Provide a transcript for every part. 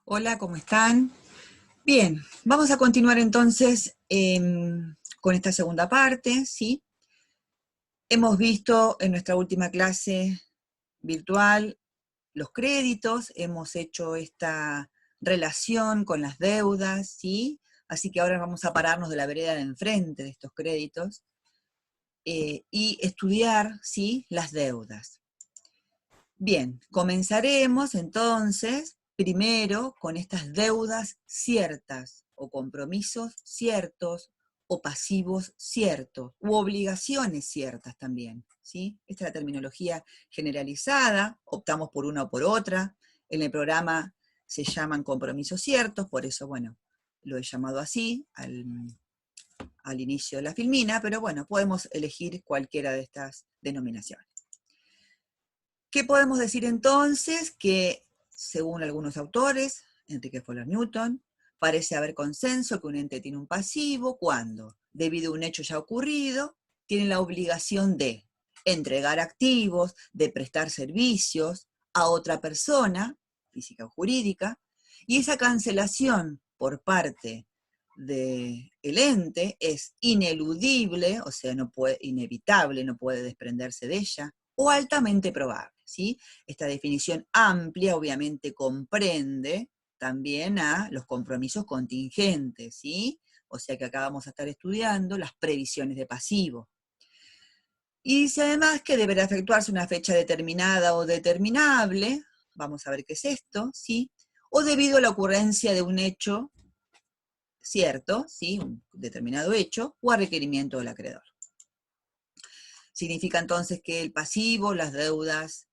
Hola, ¿cómo están? Bien, vamos a continuar entonces con esta segunda parte, ¿sí? Hemos visto en nuestra última clase virtual los créditos, hemos hecho esta relación con las deudas, ¿sí? Así que ahora vamos a pararnos de la vereda de enfrente de estos créditos y estudiar, ¿sí?, las deudas. Bien, comenzaremos entonces primero con estas deudas ciertas o compromisos ciertos o pasivos ciertos u obligaciones ciertas también, ¿sí? Esta es la terminología generalizada, optamos por una o por otra. En el programa se llaman compromisos ciertos, por eso, bueno, lo he llamado así al inicio de la filmina, pero bueno, podemos elegir cualquiera de estas denominaciones. ¿Qué podemos decir entonces? Que, según algunos autores, Enrique Fuller Newton, parece haber consenso que un ente tiene un pasivo cuando, debido a un hecho ya ocurrido, tiene la obligación de entregar activos, de prestar servicios a otra persona, física o jurídica, y esa cancelación por parte del ente es ineludible, o sea, inevitable, no puede desprenderse de ella, o altamente probable, ¿sí? Esta definición amplia obviamente comprende también a los compromisos contingentes, ¿sí? O sea que acá vamos a estar estudiando las previsiones de pasivo. Y dice además que deberá efectuarse una fecha determinada o determinable, vamos a ver qué es esto, ¿sí? O debido a la ocurrencia de un hecho cierto, ¿sí?, un determinado hecho, o a requerimiento del acreedor. Significa entonces que el pasivo, las deudas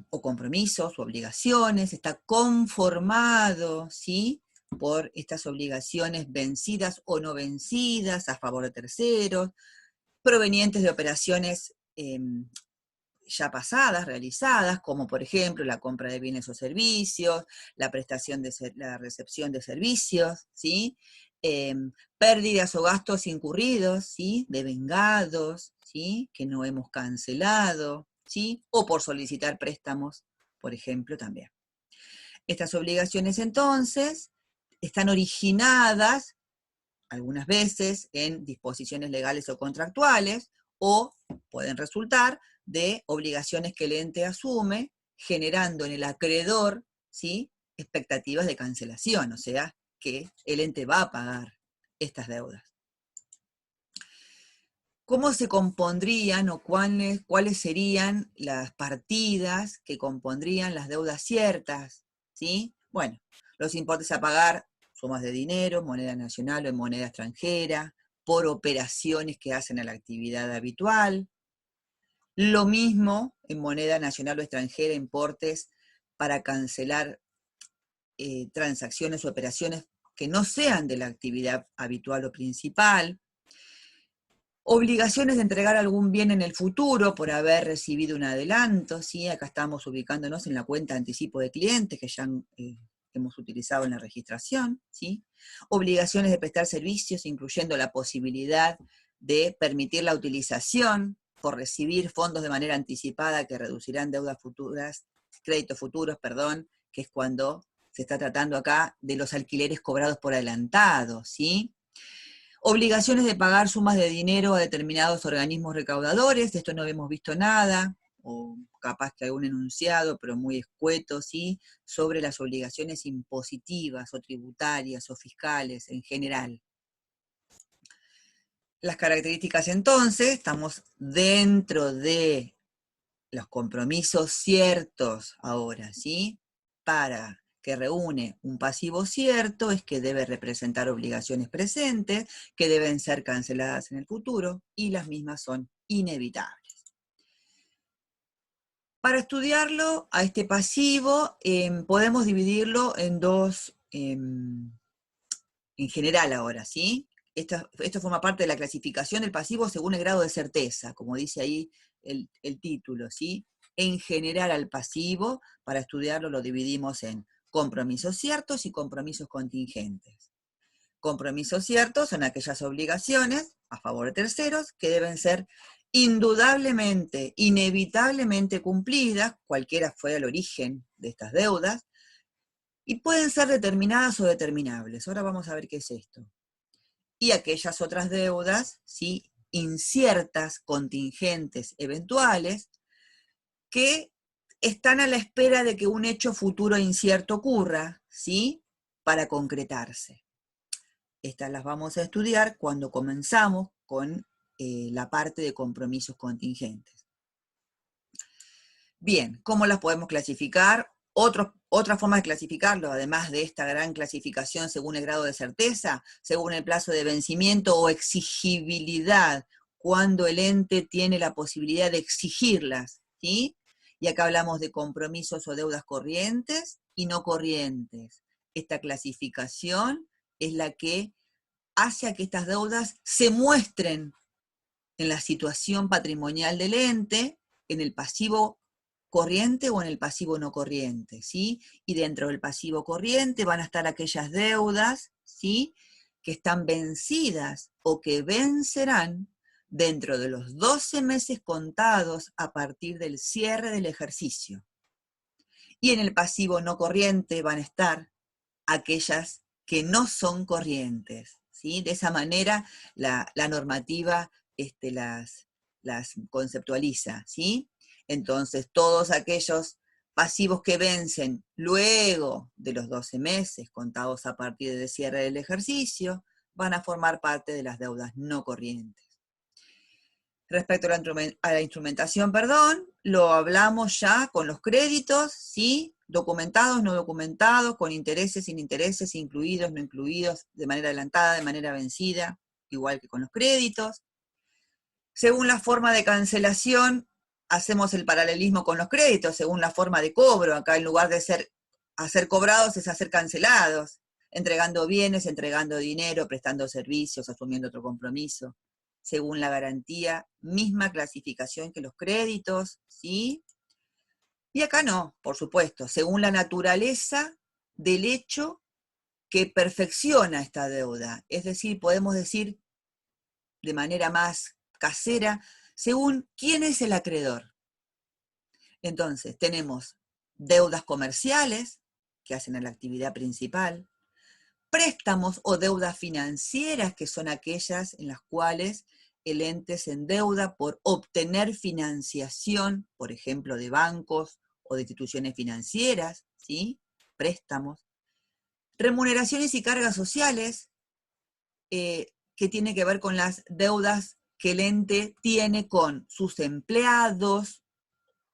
o compromisos o obligaciones, está conformado, ¿sí?, por estas obligaciones vencidas o no vencidas a favor de terceros, provenientes de operaciones ya pasadas, realizadas, como por ejemplo la compra de bienes o servicios, la recepción de servicios, ¿sí? Pérdidas o gastos incurridos, ¿sí?, devengados, ¿sí?, que no hemos cancelado, ¿sí?, o por solicitar préstamos, por ejemplo, también. Estas obligaciones entonces están originadas algunas veces en disposiciones legales o contractuales, o pueden resultar de obligaciones que el ente asume, generando en el acreedor, ¿sí?, expectativas de cancelación, o sea, que el ente va a pagar estas deudas. ¿Cómo se compondrían o cuáles serían las partidas que compondrían las deudas ciertas? ¿Sí? Bueno, los importes a pagar, sumas de dinero, moneda nacional o en moneda extranjera, por operaciones que hacen a la actividad habitual. Lo mismo en moneda nacional o extranjera, importes para cancelar transacciones o operaciones que no sean de la actividad habitual o principal. Obligaciones de entregar algún bien en el futuro por haber recibido un adelanto, ¿sí? Acá estamos ubicándonos en la cuenta de anticipo de clientes que ya hemos utilizado en la registración, ¿sí? Obligaciones de prestar servicios, incluyendo la posibilidad de permitir la utilización por recibir fondos de manera anticipada que reducirán deudas futuras, créditos futuros, perdón, que es cuando se está tratando acá de los alquileres cobrados por adelantado, ¿sí? Obligaciones de pagar sumas de dinero a determinados organismos recaudadores, de esto no hemos visto nada, o capaz que algún enunciado, pero muy escueto, ¿sí?, sobre las obligaciones impositivas o tributarias o fiscales en general. Las características entonces, estamos dentro de los compromisos ciertos ahora, ¿sí?, para que reúne un pasivo cierto, es que debe representar obligaciones presentes, que deben ser canceladas en el futuro, y las mismas son inevitables. Para estudiarlo, a este pasivo, podemos dividirlo en dos, en general ahora, ¿sí? Esto forma parte de la clasificación del pasivo según el grado de certeza, como dice ahí el título, ¿sí? En general al pasivo, para estudiarlo lo dividimos en compromisos ciertos y compromisos contingentes. Compromisos ciertos son aquellas obligaciones a favor de terceros que deben ser indudablemente, inevitablemente cumplidas, cualquiera fuera el origen de estas deudas, Y pueden ser determinadas o determinables. Ahora vamos a ver qué es esto. Y aquellas otras deudas, ¿sí?, inciertas, contingentes, eventuales, que están a la espera de que un hecho futuro incierto ocurra, ¿sí?, para concretarse. Estas las vamos a estudiar cuando comenzamos con la parte de compromisos contingentes. Bien, ¿cómo las podemos clasificar? Otra forma de clasificarlo, además de esta gran clasificación según el grado de certeza, según el plazo de vencimiento o exigibilidad, cuando el ente tiene la posibilidad de exigirlas, ¿sí? Y acá hablamos de compromisos o deudas corrientes y no corrientes. Esta clasificación es la que hace a que estas deudas se muestren en la situación patrimonial del ente, en el pasivo corriente o en el pasivo no corriente, ¿sí? Y dentro del pasivo corriente van a estar aquellas deudas, ¿sí?, que están vencidas o que vencerán dentro de los 12 meses contados a partir del cierre del ejercicio. Y en el pasivo no corriente van a estar aquellas que no son corrientes, ¿sí? De esa manera la normativa las conceptualiza, ¿sí? Entonces, todos aquellos pasivos que vencen luego de los 12 meses, contados a partir del cierre del ejercicio, van a formar parte de las deudas no corrientes. Respecto a la instrumentación, lo hablamos ya con los créditos, ¿sí?, documentados, no documentados, con intereses, sin intereses, incluidos, no incluidos, de manera adelantada, de manera vencida, igual que con los créditos. Según la forma de cancelación, hacemos el paralelismo con los créditos, según la forma de cobro. Acá en lugar de hacer cobrados es hacer cancelados, entregando bienes, entregando dinero, prestando servicios, asumiendo otro compromiso. Según la garantía, misma clasificación que los créditos, ¿sí? Y acá no, por supuesto, según la naturaleza del hecho que perfecciona esta deuda. Es decir, podemos decir de manera más casera, según quién es el acreedor. Entonces, tenemos deudas comerciales, que hacen a la actividad principal, préstamos o deudas financieras, que son aquellas en las cuales el ente se endeuda por obtener financiación, por ejemplo, de bancos o de instituciones financieras, ¿sí?, préstamos. Remuneraciones y cargas sociales, que tiene que ver con las deudas que el ente tiene con sus empleados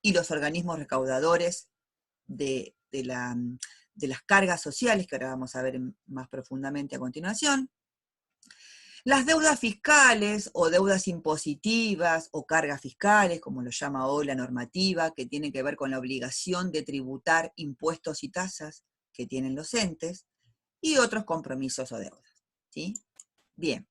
y los organismos recaudadores de las cargas sociales, que ahora vamos a ver más profundamente a continuación. Las deudas fiscales o deudas impositivas o cargas fiscales, como lo llama hoy la normativa, que tienen que ver con la obligación de tributar impuestos y tasas que tienen los entes, y otros compromisos o deudas, ¿sí? Bien,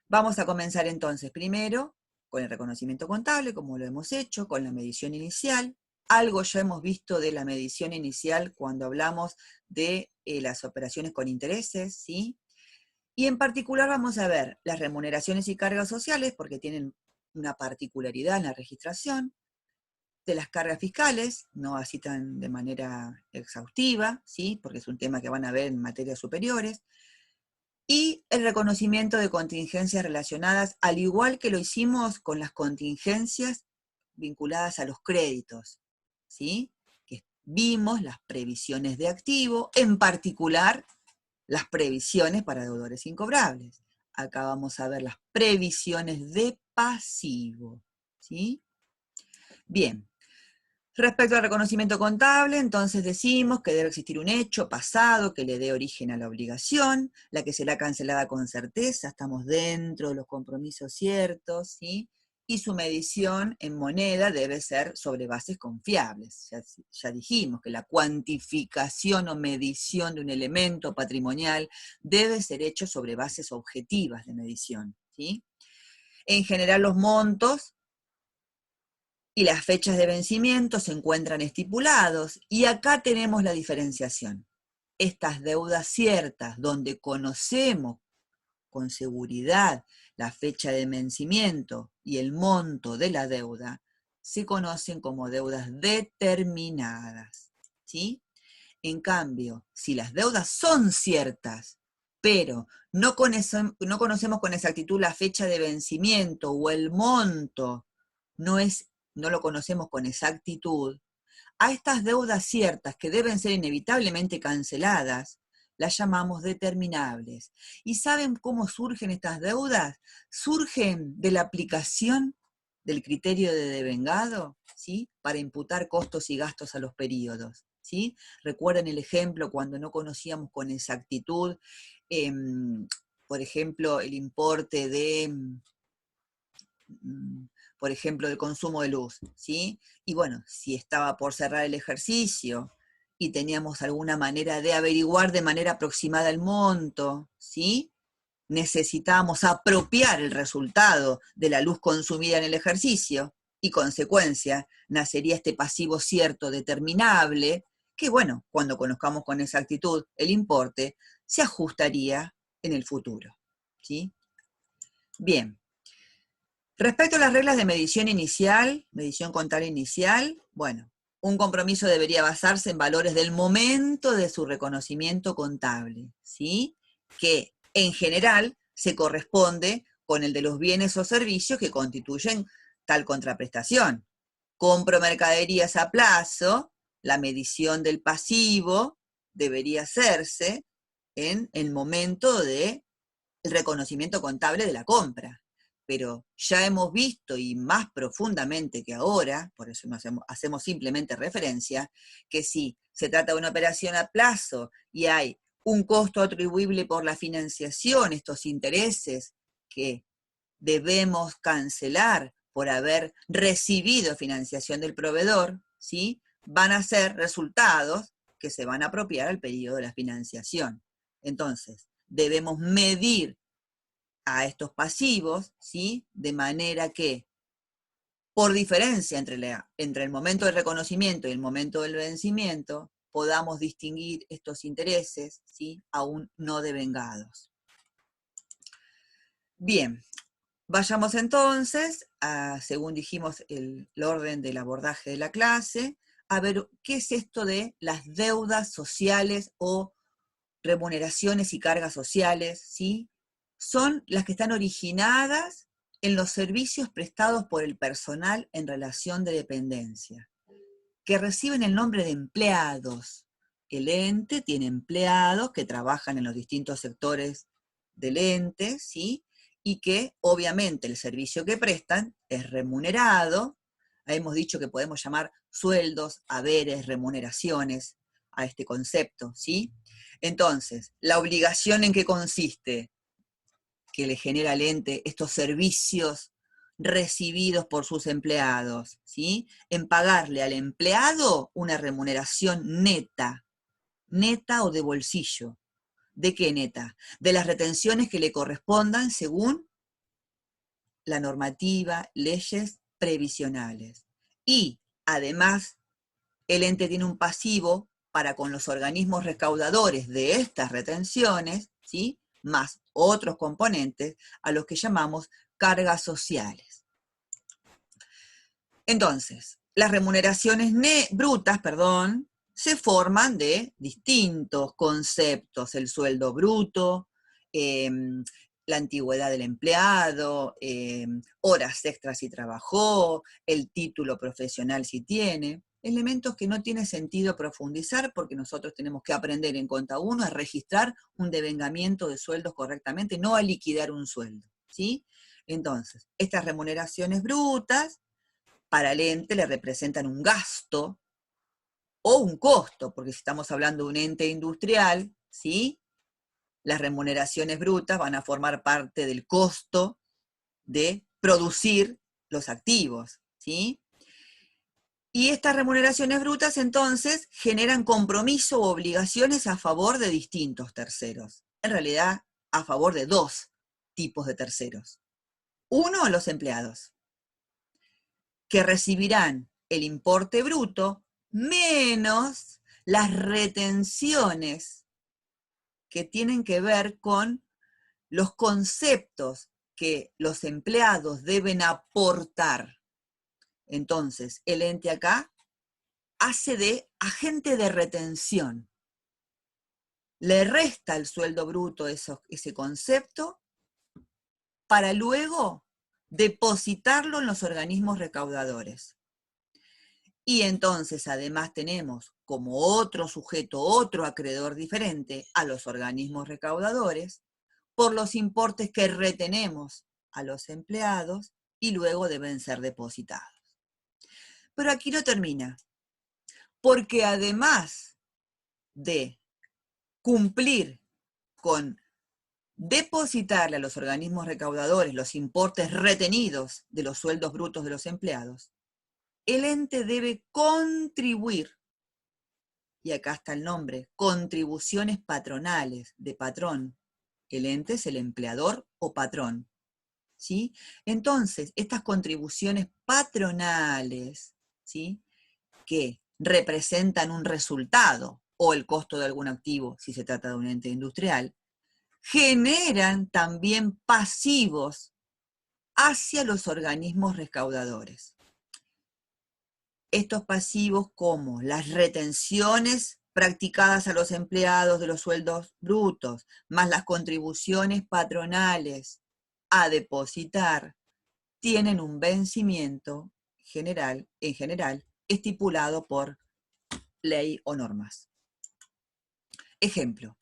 vamos a comenzar entonces primero con el reconocimiento contable, como lo hemos hecho, con la medición inicial. Algo ya hemos visto de la medición inicial cuando hablamos de las operaciones con intereses, ¿sí? Y en particular vamos a ver las remuneraciones y cargas sociales, porque tienen una particularidad en la registración, de las cargas fiscales, no así tan de manera exhaustiva, ¿sí?, porque es un tema que van a ver en materias superiores, y el reconocimiento de contingencias relacionadas, al igual que lo hicimos con las contingencias vinculadas a los créditos, ¿sí?, que vimos las previsiones de activo, en particular las previsiones para deudores incobrables. Acá vamos a ver las previsiones de pasivo, ¿sí? Bien, respecto al reconocimiento contable, entonces decimos que debe existir un hecho pasado que le dé origen a la obligación, la que será cancelada con certeza, estamos dentro de los compromisos ciertos, ¿sí? Y su medición en moneda debe ser sobre bases confiables. Ya dijimos que la cuantificación o medición de un elemento patrimonial debe ser hecho sobre bases objetivas de medición, ¿sí? En general los montos y las fechas de vencimiento se encuentran estipulados, y acá tenemos la diferenciación. Estas deudas ciertas, donde conocemos con seguridad la fecha de vencimiento y el monto de la deuda, se conocen como deudas determinadas, ¿sí? En cambio, si las deudas son ciertas, pero no conocemos con exactitud la fecha de vencimiento o el monto, no lo conocemos con exactitud, a estas deudas ciertas que deben ser inevitablemente canceladas, las llamamos determinables. ¿Y saben cómo surgen estas deudas? Surgen de la aplicación del criterio de devengado, ¿sí? Para imputar costos y gastos a los periodos, ¿sí? Recuerden el ejemplo cuando no conocíamos con exactitud, por ejemplo, el importe de, por ejemplo, del consumo de luz, ¿sí? Y bueno, si estaba por cerrar el ejercicio y teníamos alguna manera de averiguar de manera aproximada el monto, ¿sí? Necesitábamos apropiar el resultado de la luz consumida en el ejercicio y, consecuencia, nacería este pasivo cierto determinable que, bueno, cuando conozcamos con exactitud el importe, se ajustaría en el futuro, ¿sí? Bien. Respecto a las reglas de medición inicial, medición contable inicial, bueno, un compromiso debería basarse en valores del momento de su reconocimiento contable, ¿sí? Que en general se corresponde con el de los bienes o servicios que constituyen tal contraprestación. Compro mercaderías a plazo, la medición del pasivo debería hacerse en el momento del reconocimiento contable de la compra. Pero ya hemos visto, y más profundamente que ahora, por eso no hacemos simplemente referencia, que si se trata de una operación a plazo y hay un costo atribuible por la financiación, estos intereses que debemos cancelar por haber recibido financiación del proveedor, ¿sí? Van a ser resultados que se van a apropiar al periodo de la financiación. Entonces, debemos medir a estos pasivos, ¿sí? De manera que, por diferencia entre el momento del reconocimiento y el momento del vencimiento, podamos distinguir estos intereses, ¿sí? Aún no devengados. Bien, vayamos entonces, según dijimos el orden del abordaje de la clase, a ver qué es esto de las deudas sociales o remuneraciones y cargas sociales, ¿sí? Son las que están originadas en los servicios prestados por el personal en relación de dependencia, que reciben el nombre de empleados. El ente tiene empleados que trabajan en los distintos sectores del ente, ¿sí? Y que obviamente el servicio que prestan es remunerado. Hemos dicho que podemos llamar sueldos, haberes, remuneraciones a este concepto, ¿sí? Entonces, la obligación en qué consiste que le genera al ente estos servicios recibidos por sus empleados, ¿sí? En pagarle al empleado una remuneración neta, neta o de bolsillo. ¿De qué neta? De las retenciones que le correspondan según la normativa, leyes previsionales. Y, además, el ente tiene un pasivo para con los organismos recaudadores de estas retenciones, ¿sí? Más otros componentes a los que llamamos cargas sociales. Entonces, las remuneraciones brutas, se forman de distintos conceptos: el sueldo bruto, la antigüedad del empleado, horas extras si trabajó, el título profesional si tiene, elementos que no tiene sentido profundizar porque nosotros tenemos que aprender en Conta 1 a registrar un devengamiento de sueldos correctamente, no a liquidar un sueldo, ¿sí? Entonces, estas remuneraciones brutas para el ente le representan un gasto o un costo, porque si estamos hablando de un ente industrial, ¿sí? Las remuneraciones brutas van a formar parte del costo de producir los activos, ¿sí? Y estas remuneraciones brutas entonces generan compromiso o obligaciones a favor de distintos terceros. En realidad, a favor de dos tipos de terceros. Uno, los empleados, que recibirán el importe bruto menos las retenciones que tienen que ver con los conceptos que los empleados deben aportar. Entonces, el ente acá hace de agente de retención, le resta el sueldo bruto ese concepto para luego depositarlo en los organismos recaudadores. Y entonces además tenemos como otro sujeto, otro acreedor diferente a los organismos recaudadores por los importes que retenemos a los empleados y luego deben ser depositados. Pero aquí no termina, porque además de cumplir con depositarle a los organismos recaudadores los importes retenidos de los sueldos brutos de los empleados, el ente debe contribuir, y acá está el nombre, contribuciones patronales de patrón. El ente es el empleador o patrón, ¿sí? Entonces, estas contribuciones patronales, ¿sí?, que representan un resultado o el costo de algún activo, si se trata de un ente industrial, generan también pasivos hacia los organismos recaudadores. Estos pasivos como las retenciones practicadas a los empleados de los sueldos brutos, más las contribuciones patronales a depositar, tienen un vencimiento en general estipulado por ley o normas. Ejemplo.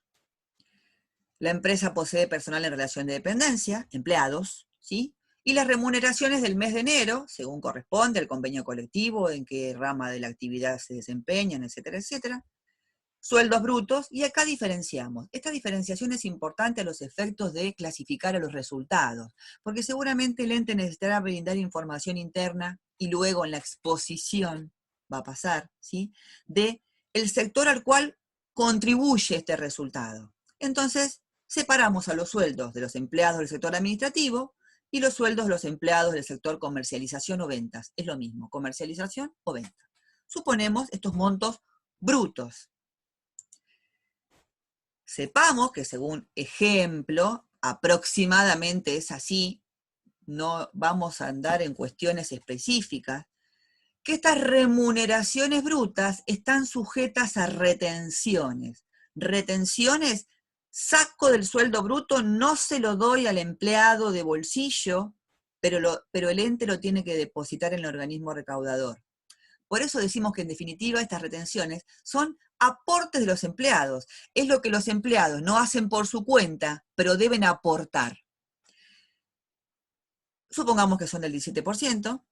La empresa posee personal en relación de dependencia, empleados, ¿sí?, y las remuneraciones del mes de enero, según corresponde al convenio colectivo, en qué rama de la actividad se desempeñan, etcétera, etcétera, sueldos brutos, y acá diferenciamos. Esta diferenciación es importante a los efectos de clasificar a los resultados, porque seguramente el ente necesitará brindar información interna y luego en la exposición va a pasar, ¿sí?, de el sector al cual contribuye este resultado. Entonces, separamos a los sueldos de los empleados del sector administrativo y los sueldos de los empleados del sector comercialización o ventas. Es lo mismo, comercialización o venta. Suponemos estos montos brutos. Sepamos que según ejemplo, aproximadamente es así, no vamos a andar en cuestiones específicas, que estas remuneraciones brutas están sujetas a retenciones. Retenciones, saco del sueldo bruto, no se lo doy al empleado de bolsillo, pero el ente lo tiene que depositar en el organismo recaudador. Por eso decimos que en definitiva estas retenciones son aportes de los empleados. Es lo que los empleados no hacen por su cuenta, pero deben aportar. Supongamos que son del 17%,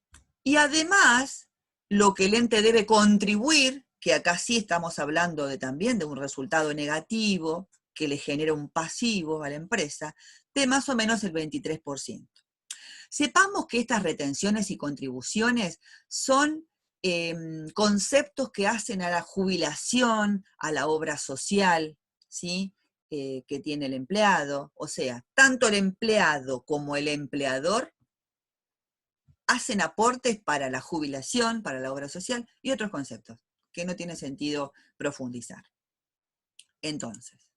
y además lo que el ente debe contribuir, que acá sí estamos hablando también de un resultado negativo, que le genera un pasivo a la empresa, de más o menos el 23%. Sepamos que estas retenciones y contribuciones son conceptos que hacen a la jubilación, a la obra social, ¿sí?, que tiene el empleado. O sea, tanto el empleado como el empleador hacen aportes para la jubilación, para la obra social y otros conceptos que no tiene sentido profundizar. Entonces,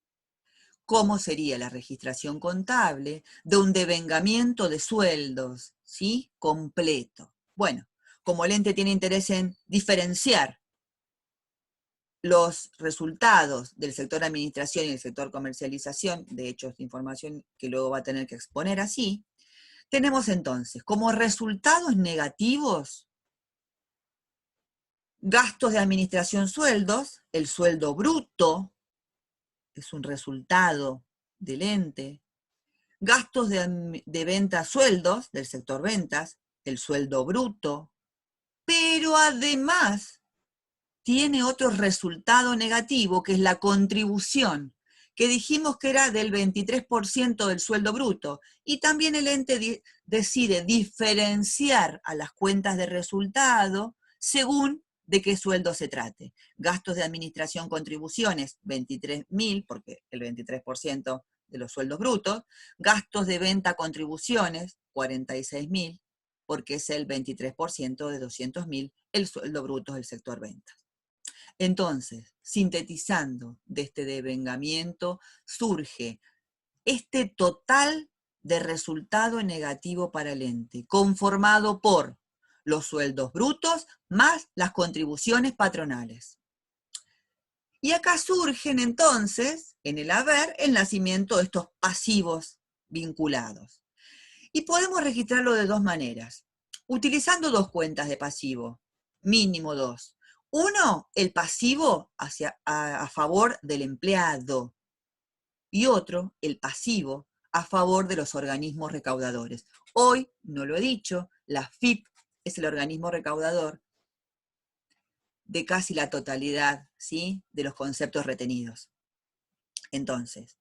¿cómo sería la registración contable de un devengamiento de sueldos, ¿sí?, completo? Bueno, como el ente tiene interés en diferenciar los resultados del sector administración y del sector comercialización, de hecho esta información que luego va a tener que exponer así, tenemos entonces como resultados negativos gastos de administración sueldos, el sueldo bruto es un resultado del ente, gastos de venta sueldos del sector ventas, el sueldo bruto, pero además tiene otro resultado negativo que es la contribución, que dijimos que era del 23% del sueldo bruto, y también el ente decide diferenciar a las cuentas de resultado según de qué sueldo se trate. Gastos de administración, contribuciones, 23.000, porque el 23% de los sueldos brutos, gastos de venta, contribuciones, 46.000, porque es el 23% de 200.000, el sueldo bruto del sector ventas. Entonces, sintetizando de este devengamiento, surge este total de resultado negativo para el ente, conformado por los sueldos brutos más las contribuciones patronales. Y acá surgen entonces en el haber el nacimiento de estos pasivos vinculados. Y podemos registrarlo de dos maneras, utilizando dos cuentas de pasivo, mínimo dos. Uno, el pasivo a favor del empleado, y otro, el pasivo, a favor de los organismos recaudadores. Hoy, no lo he dicho, la FIP es el organismo recaudador de casi la totalidad, ¿sí?, de los conceptos retenidos. Entonces,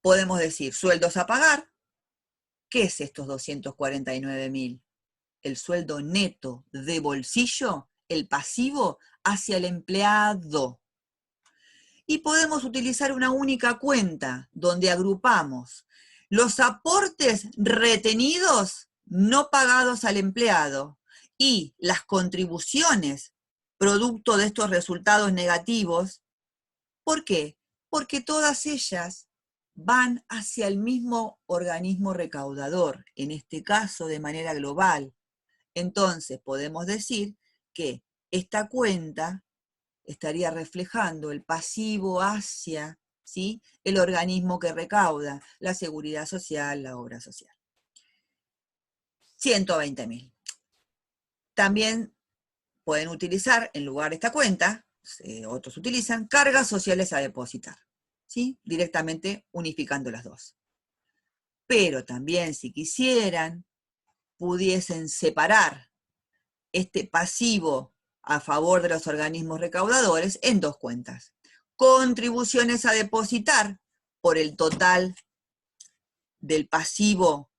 podemos decir sueldos a pagar. ¿Qué es estos 249.000? El sueldo neto de bolsillo, el pasivo, hacia el empleado. Y podemos utilizar una única cuenta donde agrupamos los aportes retenidos no pagados al empleado y las contribuciones producto de estos resultados negativos. ¿Por qué? Porque todas ellas van hacia el mismo organismo recaudador, en este caso de manera global. Entonces podemos decir que esta cuenta estaría reflejando el pasivo hacia, ¿sí?, el organismo que recauda, la seguridad social, la obra social. 120.000. También pueden utilizar, en lugar de esta cuenta, otros utilizan cargas sociales a depositar, ¿sí?, directamente unificando las dos. Pero también, si quisieran, pudiesen separar este pasivo a favor de los organismos recaudadores en dos cuentas. Contribuciones a depositar por el total del pasivo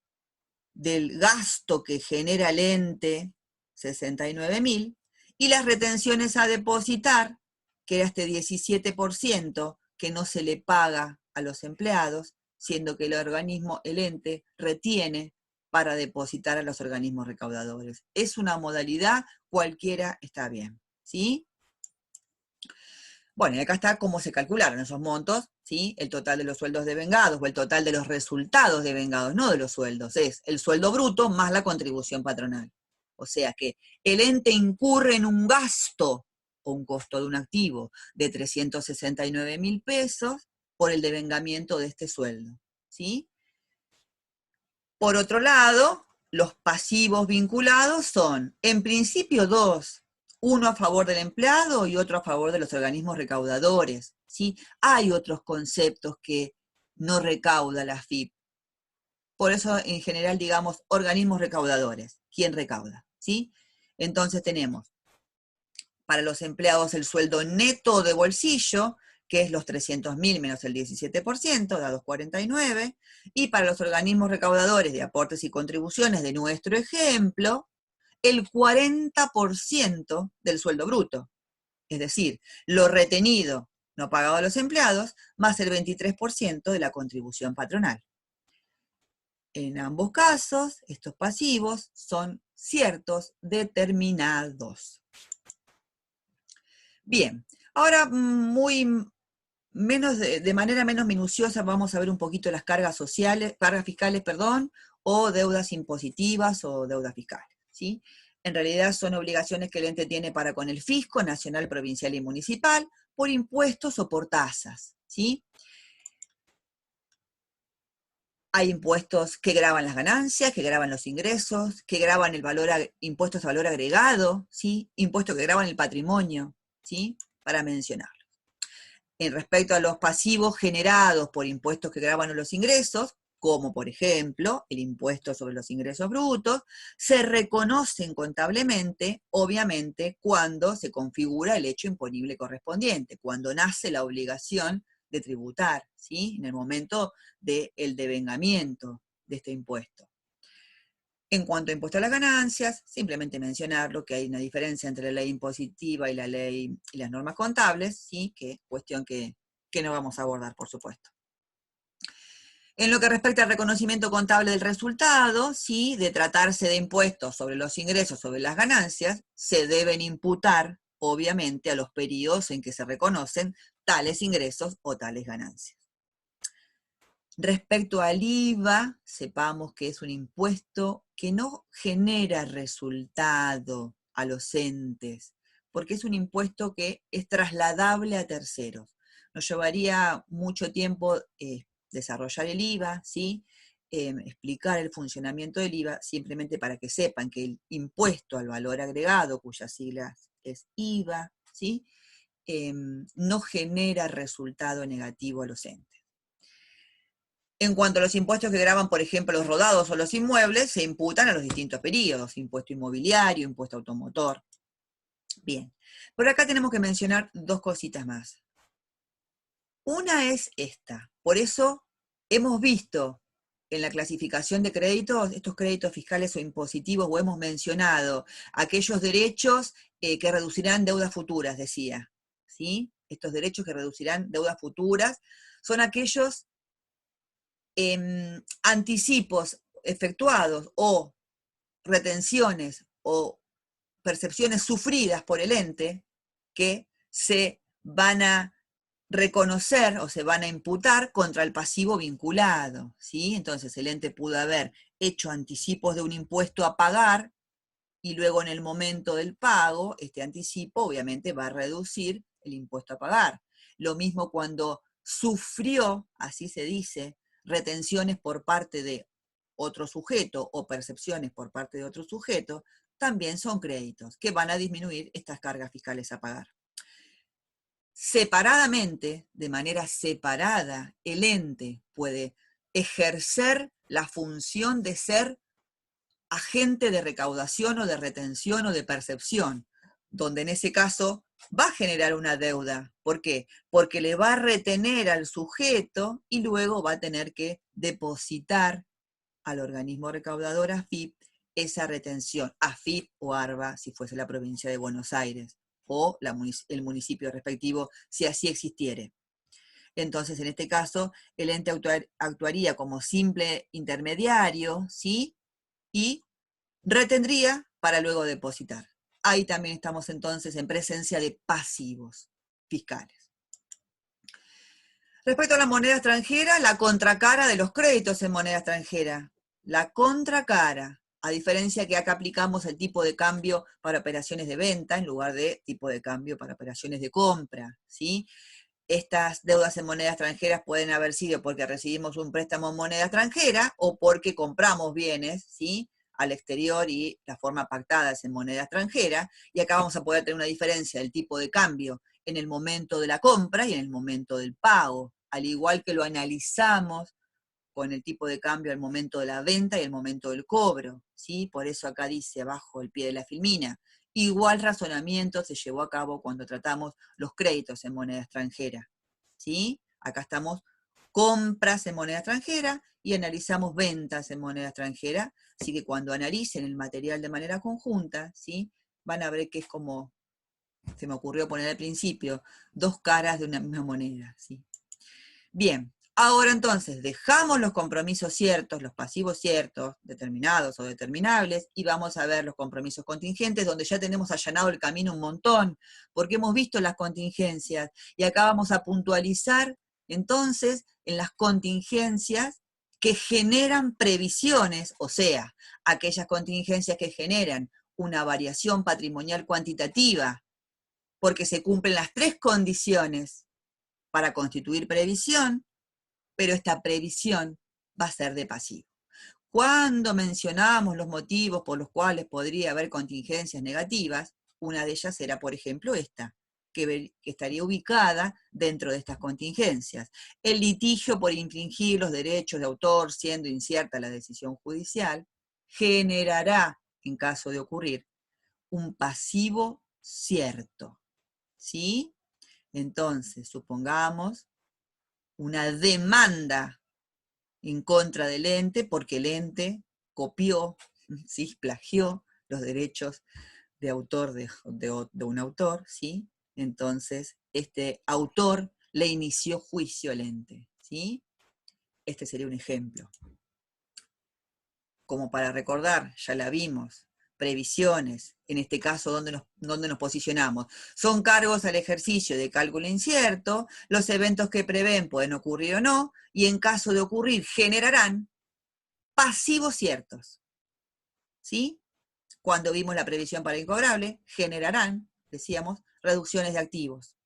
del gasto que genera el ente, 69.000, y las retenciones a depositar, que era este 17% que no se le paga a los empleados, siendo que el organismo, el ente, retiene para depositar a los organismos recaudadores. Es una modalidad, cualquiera está bien, ¿sí? Bueno, y acá está cómo se calcularon esos montos, ¿sí? El total de los sueldos devengados o el total de los resultados devengados, no de los sueldos, es el sueldo bruto más la contribución patronal. O sea que el ente incurre en un gasto o un costo de un activo de 369.000 pesos por el devengamiento de este sueldo, ¿sí? Por otro lado, los pasivos vinculados son, en principio, dos. Uno a favor del empleado y otro a favor de los organismos recaudadores, ¿sí? Hay otros conceptos que no recauda la FIP. Por eso, en general, digamos, organismos recaudadores. ¿Quién recauda? ¿Sí? Entonces tenemos, para los empleados, el sueldo neto de bolsillo, que es los 300.000 menos el 17%, da 249, y para los organismos recaudadores de aportes y contribuciones de nuestro ejemplo, el 40% del sueldo bruto, es decir, lo retenido no pagado a los empleados, más el 23% de la contribución patronal. En ambos casos, estos pasivos son ciertos determinados. Bien, ahora de manera menos minuciosa vamos a ver un poquito las cargas fiscales, o deudas impositivas o deudas fiscales, ¿sí? En realidad son obligaciones que el ente tiene para con el fisco nacional, provincial y municipal por impuestos o por tasas, ¿sí? Hay impuestos que gravan las ganancias, que gravan los ingresos, que gravan impuestos a valor agregado, ¿sí? Impuestos que gravan el patrimonio, ¿sí? Para mencionarlos. En respecto a los pasivos generados por impuestos que gravan los ingresos, como por ejemplo el impuesto sobre los ingresos brutos, se reconocen contablemente, obviamente, cuando se configura el hecho imponible correspondiente, cuando nace la obligación de tributar, ¿sí?, en el momento del devengamiento de este impuesto. En cuanto a impuesto a las ganancias, simplemente mencionarlo, que hay una diferencia entre la ley impositiva y la ley y las normas contables, ¿sí?, que es cuestión que no vamos a abordar, por supuesto. En lo que respecta al reconocimiento contable del resultado, ¿sí?, de tratarse de impuestos sobre los ingresos, sobre las ganancias, se deben imputar, obviamente, a los periodos en que se reconocen tales ingresos o tales ganancias. Respecto al IVA, sepamos que es un impuesto que no genera resultado a los entes, porque es un impuesto que es trasladable a terceros. Nos llevaría mucho tiempo desarrollar el IVA, ¿sí? Explicar el funcionamiento del IVA, simplemente para que sepan que el impuesto al valor agregado, cuyas siglas es IVA, ¿sí? No genera resultado negativo a los entes. En cuanto a los impuestos que gravan, por ejemplo, los rodados o los inmuebles, se imputan a los distintos periodos, impuesto inmobiliario, impuesto automotor. Bien, por acá tenemos que mencionar dos cositas más. Una es esta, por eso hemos visto en la clasificación de créditos, estos créditos fiscales o impositivos, o hemos mencionado aquellos derechos que reducirán deudas futuras, decía, ¿sí? Estos derechos que reducirán deudas futuras son aquellos anticipos efectuados o retenciones o percepciones sufridas por el ente que se van a reconocer o se van a imputar contra el pasivo vinculado, ¿sí? Entonces el ente pudo haber hecho anticipos de un impuesto a pagar y luego en el momento del pago, este anticipo obviamente va a reducir el impuesto a pagar. Lo mismo cuando sufrió, así se dice, retenciones por parte de otro sujeto o percepciones por parte de otro sujeto, también son créditos que van a disminuir estas cargas fiscales a pagar. Separadamente, de manera separada, el ente puede ejercer la función de ser agente de recaudación o de retención o de percepción, donde en ese caso va a generar una deuda. ¿Por qué? Porque le va a retener al sujeto y luego va a tener que depositar al organismo recaudador AFIP esa retención, AFIP o ARBA, si fuese la provincia de Buenos Aires, o el municipio respectivo, si así existiere. Entonces, en este caso, el ente actuaría como simple intermediario, ¿sí? Y retendría para luego depositar. Ahí también estamos entonces en presencia de pasivos fiscales. Respecto a la moneda extranjera, la contracara de los créditos en moneda extranjera. La contracara, a diferencia que acá aplicamos el tipo de cambio para operaciones de venta en lugar de tipo de cambio para operaciones de compra, ¿sí? Estas deudas en moneda extranjera pueden haber sido porque recibimos un préstamo en moneda extranjera o porque compramos bienes, ¿sí?, al exterior y la forma pactada es en moneda extranjera, y acá vamos a poder tener una diferencia del tipo de cambio en el momento de la compra y en el momento del pago, al igual que lo analizamos con el tipo de cambio al momento de la venta y el momento del cobro, ¿sí? Por eso acá dice abajo el pie de la filmina. Igual razonamiento se llevó a cabo cuando tratamos los créditos en moneda extranjera, ¿sí? Acá estamos compras en moneda extranjera y analizamos ventas en moneda extranjera, así que cuando analicen el material de manera conjunta, ¿sí?, van a ver que es como, se me ocurrió poner al principio, dos caras de una misma moneda, ¿sí? Bien, ahora entonces dejamos los compromisos ciertos, los pasivos ciertos, determinados o determinables, y vamos a ver los compromisos contingentes, donde ya tenemos allanado el camino un montón, porque hemos visto las contingencias, y acá vamos a puntualizar entonces en las contingencias que generan previsiones, o sea, aquellas contingencias que generan una variación patrimonial cuantitativa, porque se cumplen las tres condiciones para constituir previsión, pero esta previsión va a ser de pasivo. Cuando mencionamos los motivos por los cuales podría haber contingencias negativas, una de ellas era, por ejemplo, esta, que estaría ubicada dentro de estas contingencias. El litigio por infringir los derechos de autor, siendo incierta la decisión judicial, generará, en caso de ocurrir, un pasivo cierto, ¿sí? Entonces, supongamos una demanda en contra del ente porque el ente copió, ¿sí?, plagió los derechos de autor de un autor, ¿sí? Entonces, este autor le inició juicio al ente, ¿sí? Este sería un ejemplo. Como para recordar, ya la vimos, previsiones, en este caso, ¿dónde nos posicionamos? Son cargos al ejercicio de cálculo incierto, los eventos que prevén pueden ocurrir o no, y en caso de ocurrir generarán pasivos ciertos, ¿sí? Cuando vimos la previsión para incobrable, generarán, decíamos, reducciones de activos.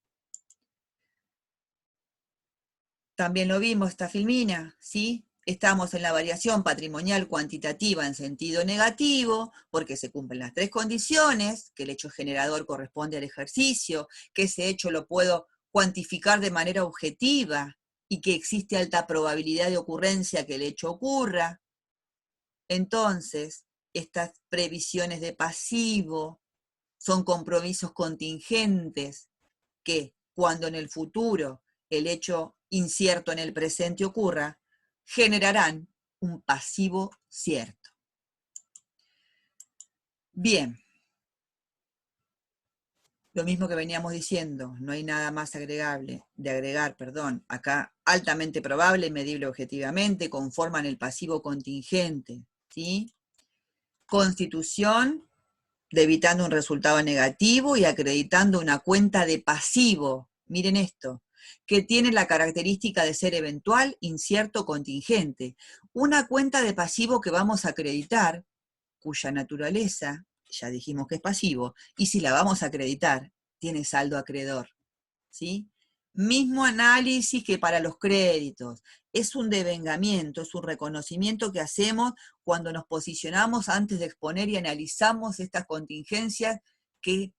También lo vimos, esta filmina, ¿sí? Estamos en la variación patrimonial cuantitativa en sentido negativo, porque se cumplen las tres condiciones, que el hecho generador corresponde al ejercicio, que ese hecho lo puedo cuantificar de manera objetiva y que existe alta probabilidad de ocurrencia que el hecho ocurra. Entonces, estas previsiones de pasivo son compromisos contingentes que, cuando en el futuro el hecho incierto en el presente ocurra, generarán un pasivo cierto. Bien, lo mismo que veníamos diciendo, no hay nada más de agregar, acá altamente probable, medible objetivamente, conforman el pasivo contingente, ¿sí? Constitución de evitando un resultado negativo y acreditando una cuenta de pasivo, miren esto, que tiene la característica de ser eventual, incierto, contingente. Una cuenta de pasivo que vamos a acreditar, cuya naturaleza, ya dijimos que es pasivo, y si la vamos a acreditar, tiene saldo acreedor, ¿sí? Mismo análisis que para los créditos. Es un devengamiento, es un reconocimiento que hacemos cuando nos posicionamos antes de exponer y analizamos estas contingencias que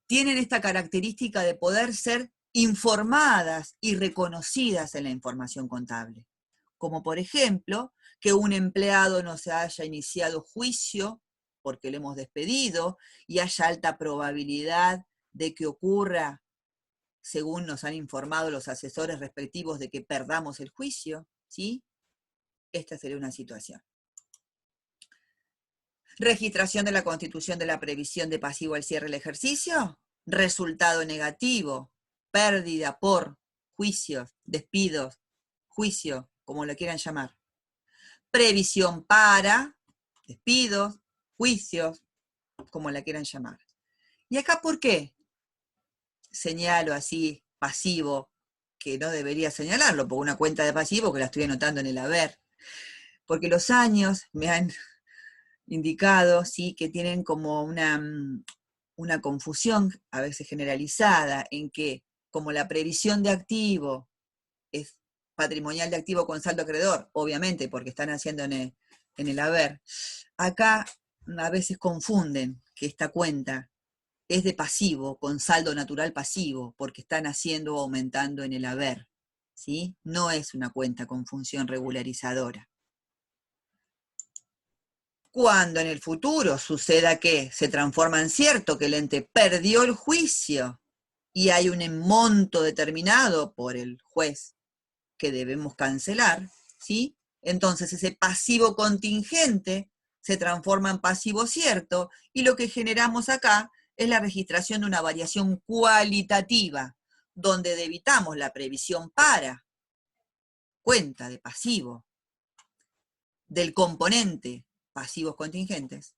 tienen esta característica de poder ser informadas y reconocidas en la información contable. Como por ejemplo, que un empleado no se haya iniciado juicio porque le hemos despedido y haya alta probabilidad de que ocurra, según nos han informado los asesores respectivos, de que perdamos el juicio, ¿sí? Esta sería una situación. Registración de la constitución de la previsión de pasivo al cierre del ejercicio. Resultado negativo, pérdida por juicios, despidos, juicio, como lo quieran llamar. Previsión para despidos, juicios, como la quieran llamar. ¿Y acá por qué señalo así pasivo, que no debería señalarlo, por una cuenta de pasivo que la estoy anotando en el haber? Porque los años me han indicado, ¿sí?, que tienen como una confusión a veces generalizada en que, como la previsión de activo es patrimonial de activo con saldo acreedor, obviamente porque están haciendo en el haber, acá a veces confunden que esta cuenta es de pasivo con saldo natural pasivo, porque están haciendo o aumentando en el haber, ¿sí? No es una cuenta con función regularizadora. Cuando en el futuro suceda que se transforma en cierto que el ente perdió el juicio y hay un monto determinado por el juez que debemos cancelar, ¿sí? Entonces ese pasivo contingente se transforma en pasivo cierto y lo que generamos acá es la registración de una variación cualitativa, donde debitamos la previsión para cuenta de pasivo del componente pasivos contingentes,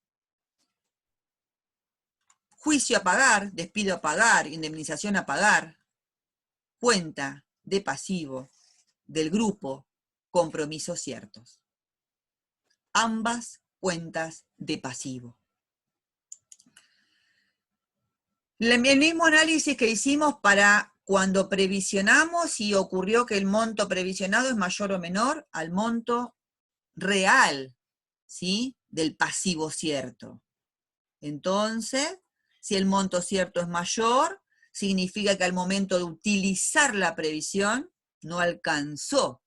juicio a pagar, despido a pagar, indemnización a pagar, cuenta de pasivo del grupo compromisos ciertos. Ambas cuentas de pasivo. El mismo análisis que hicimos para cuando previsionamos y ocurrió que el monto previsionado es mayor o menor al monto real, ¿sí?, del pasivo cierto. Entonces, si el monto cierto es mayor, significa que al momento de utilizar la previsión no alcanzó.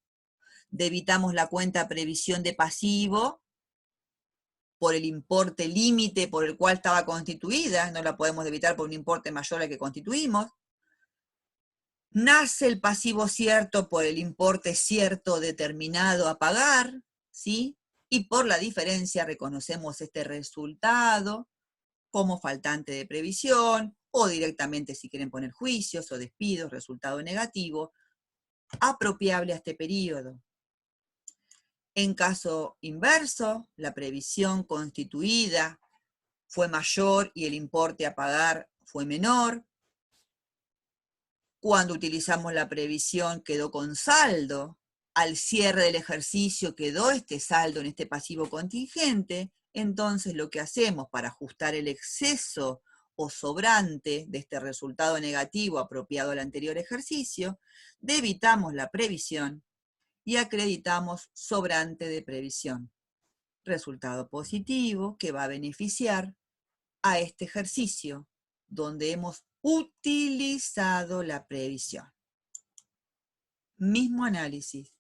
Debitamos la cuenta previsión de pasivo por el importe límite por el cual estaba constituida, no la podemos debitar por un importe mayor al que constituimos. Nace el pasivo cierto por el importe cierto determinado a pagar, ¿sí? Y por la diferencia reconocemos este resultado como faltante de previsión, o directamente si quieren poner juicios o despidos, resultado negativo, apropiable a este periodo. En caso inverso, la previsión constituida fue mayor y el importe a pagar fue menor. Cuando utilizamos la previsión quedó con saldo, al cierre del ejercicio quedó este saldo en este pasivo contingente, entonces lo que hacemos para ajustar el exceso o sobrante de este resultado negativo apropiado al anterior ejercicio, debitamos la previsión y acreditamos sobrante de previsión. Resultado positivo que va a beneficiar a este ejercicio, donde hemos utilizado la previsión. Mismo análisis.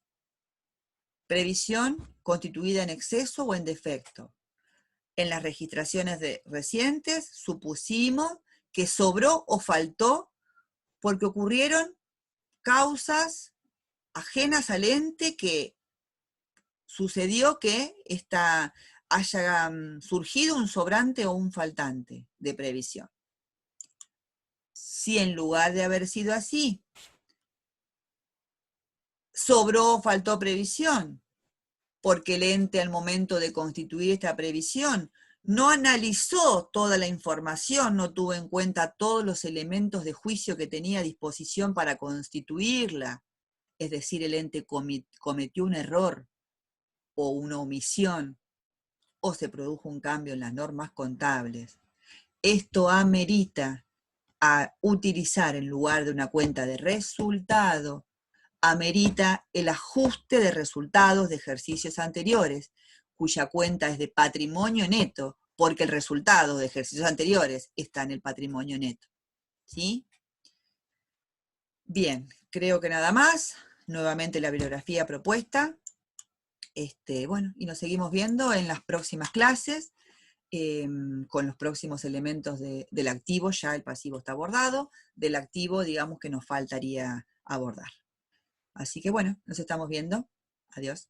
Previsión constituida en exceso o en defecto. En las registraciones recientes supusimos que sobró o faltó porque ocurrieron causas ajenas al ente que sucedió que haya surgido un sobrante o un faltante de previsión. Si en lugar de haber sido así, sobró o faltó previsión, porque el ente al momento de constituir esta previsión no analizó toda la información, no tuvo en cuenta todos los elementos de juicio que tenía a disposición para constituirla, es decir, el ente cometió un error o una omisión, o se produjo un cambio en las normas contables. Esto amerita a utilizar en lugar de una cuenta de resultado, amerita el ajuste de resultados de ejercicios anteriores, cuya cuenta es de patrimonio neto, porque el resultado de ejercicios anteriores está en el patrimonio neto. ¿Sí? Bien, creo que nada más. Nuevamente la bibliografía propuesta. Bueno, y nos seguimos viendo en las próximas clases, con los próximos elementos del activo. Ya el pasivo está abordado, del activo digamos que nos faltaría abordar. Así que bueno, nos estamos viendo. Adiós.